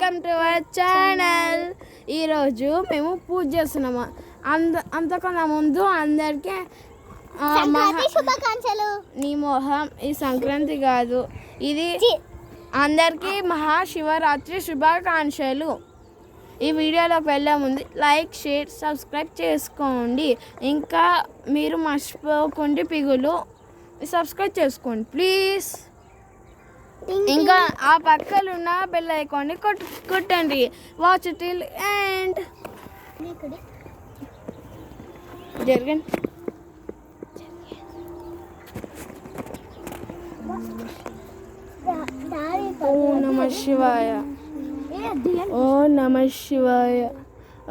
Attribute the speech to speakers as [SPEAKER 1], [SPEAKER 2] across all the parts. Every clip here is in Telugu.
[SPEAKER 1] Welcome to our channel. ఈరోజు మేము పూజ చేస్తున్నాము. అంతకన్నా ముందు అందరికీ
[SPEAKER 2] శుభాకాంక్షలు.
[SPEAKER 1] నీ మొహం, ఈ సంక్రాంతి కాదు, ఇది అందరికీ మహాశివరాత్రి శుభాకాంక్షలు. ఈ వీడియోలోకి వెళ్ళే ముందు లైక్, షేర్, సబ్స్క్రైబ్ చేసుకోండి. ఇంకా మీరు మర్చిపోకుండా పిగులు సబ్స్క్రైబ్ చేసుకోండి ప్లీజ్. ఇంకా ఆ పక్కన ఉన్న బెల్ ఐకాన్ని కొట్టండి. Watch till end. జరగండి. ఓం నమః శివాయ, ఓం నమః శివాయ,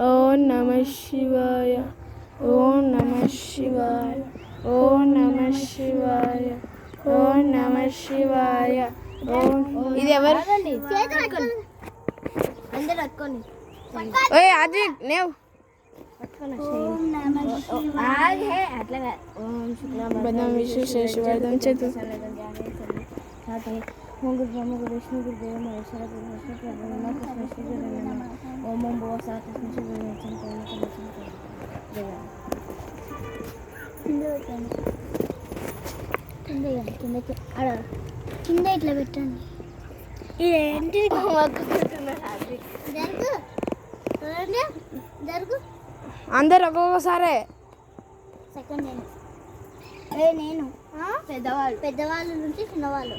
[SPEAKER 1] ఓం నమః శివాయ, ఓం నమః శివాయ, ఓం నమః శివాయ, ఓం నమః శివాయ. ఇది ఎవరు? అది నేవు బదం విష్ణు శేషవర్ధం చేతు ఓం
[SPEAKER 2] కింద ఇట్లా పెట్టండి. ఇదేంటి జరుగు
[SPEAKER 1] అందరు ఒక్కొక్కసారే.
[SPEAKER 2] సెకండ్ నేను పెద్దవాళ్ళు నుంచి చిన్నవాళ్ళు.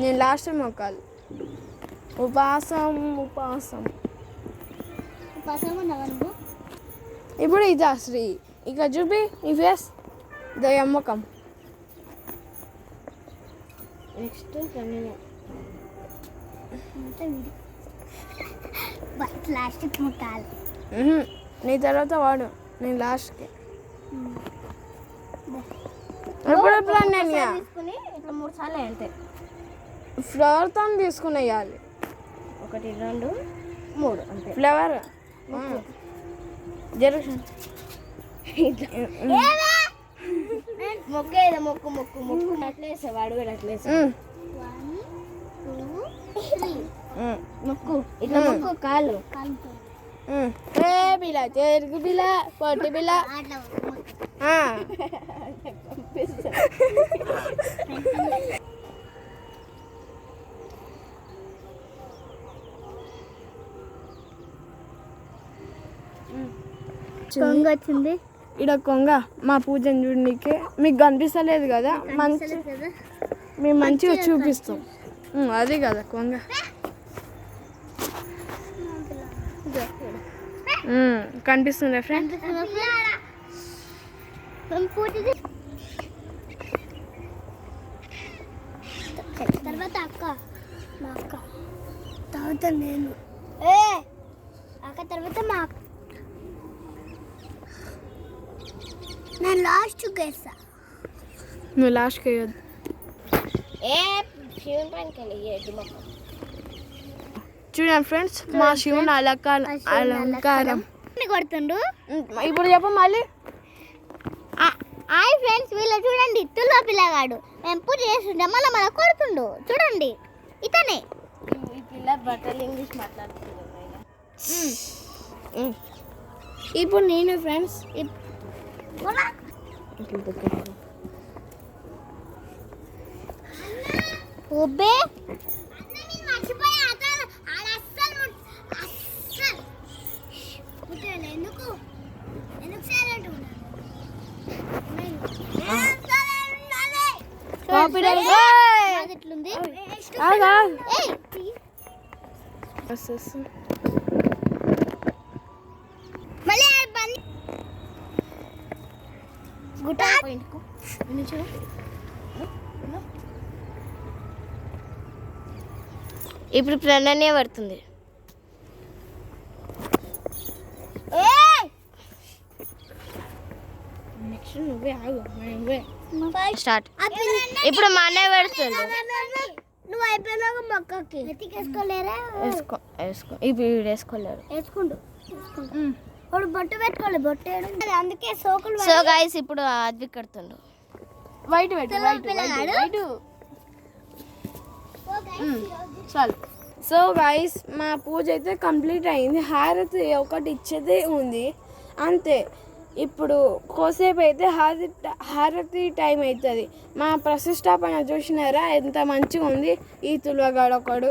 [SPEAKER 1] నేను లాస్ట్ మొక్కాలి. ఉపాసం
[SPEAKER 2] ఉన్నావా నువ్వు?
[SPEAKER 1] ఇప్పుడు ఇదా శ్రీ ఇక చూపి ఈ ఫేస్ దయమ్మకం. నెక్స్ట్
[SPEAKER 2] ప్లాస్టిక్ ముట్టాలి.
[SPEAKER 1] నీ తర్వాత వాడు, నేను లాస్ట్కి. ఎప్పుడెప్పుడు నేను
[SPEAKER 2] తీసుకుని ఇట్లా 3 సార్లు అంటే
[SPEAKER 1] ఫ్లవర్తో తీసుకుని వేయాలి.
[SPEAKER 2] 1 2 3 అంతే.
[SPEAKER 1] ఫ్లవర్ జరుగుతుంది.
[SPEAKER 2] మొక్కేదా మొక్కు మొక్కు మొక్కు అట్లా వేసేవాడు కూడా అట్లా వేసా. 1 2 3 మొక్కు ఇట్లా మొక్కు కాలు
[SPEAKER 1] బిల చెరుకు బిల పొట్టి బిల.
[SPEAKER 2] కొంగ వచ్చింది.
[SPEAKER 1] ఇక్కడ కొంగ మా పూజను చూడనీకే. మీకు కనిపిస్తలేదు కదా, మంచి మేము మంచిగా చూపిస్తాం. అది కదా కొంగ. కనిపిస్తుందా ఫ్రెండ్?
[SPEAKER 2] తర్వాత మా అక్క తర్వాత నేను అక్క తర్వాత మా అక్క. నేను లాస్ట్ వేస్తా.
[SPEAKER 1] నువ్వు లాస్ట్కి వేయద్దు. చూడండి ఫ్రెండ్స్, మా శివుని అలంకారం
[SPEAKER 2] కొడుతుండు.
[SPEAKER 1] ఇప్పుడు చెప్ప మళ్ళీ.
[SPEAKER 2] హాయ్ ఫ్రెండ్స్, వీళ్ళు చూడండి తుల్లో పిల్లగాడు. మేము పూజ చేస్తుంటే మళ్ళీ కొడుతుండు. చూడండి ఇతనే.
[SPEAKER 1] ఈ పిల్ల బట్టలు ఇంగ్లీష్ మాట్లాడుతుంది. ఇప్పుడు నేను ఫ్రెండ్స్
[SPEAKER 2] ఓబే
[SPEAKER 1] ఇప్పుడు ప్రణనే పడుతుంది. నెక్స్ట్ నువ్వే ఆగు. స్టార్ట్. ఇప్పుడు మా అన్నయ్య పెడుతుంది.
[SPEAKER 2] నువ్వు అయిపోయినాక మొక్కకి వేసుకోలేరా?
[SPEAKER 1] వేసుకో. ఇప్పుడు వేసుకోలేరు.
[SPEAKER 2] వేసుకుంటూ ఇప్పుడు బొట్టు పెట్టుకోవాలి. బొట్టు అందుకే సోకులు.
[SPEAKER 1] సో గైస్ ఇప్పుడు అది కడుతుండు. వైట్
[SPEAKER 2] పిల్లగాడు
[SPEAKER 1] చాలు. సో గైస్ మా పూజ అయితే కంప్లీట్ అయింది. హారతి ఒకటి ఇచ్చేదే ఉంది అంతే. ఇప్పుడు కోసేపు అయితే హారతి టైం అవుతుంది. మా ప్రతిష్టాపన చూసినారా ఎంత మంచిగా ఉంది. ఈ తులగాడు ఒకడు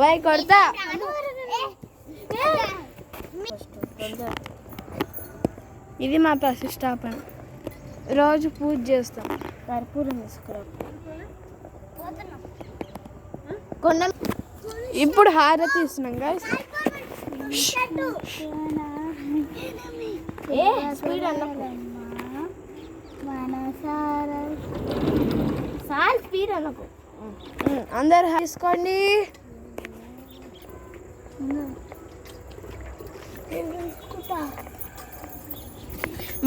[SPEAKER 1] వై కొడతా. ఇది మా ప్రతిష్టాపన. రోజు పూజ చేస్తాం.
[SPEAKER 2] కర్పూరం తీసుకురా.
[SPEAKER 1] ఇప్పుడు హారతి ఇస్తున్నాం గైస్.
[SPEAKER 2] స్పీడ్ అన్నకు సార్ స్పీడ్ అన్నకు.
[SPEAKER 1] అందరు తీసుకోండి.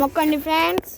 [SPEAKER 1] మొక్కండి ఫ్రెండ్స్.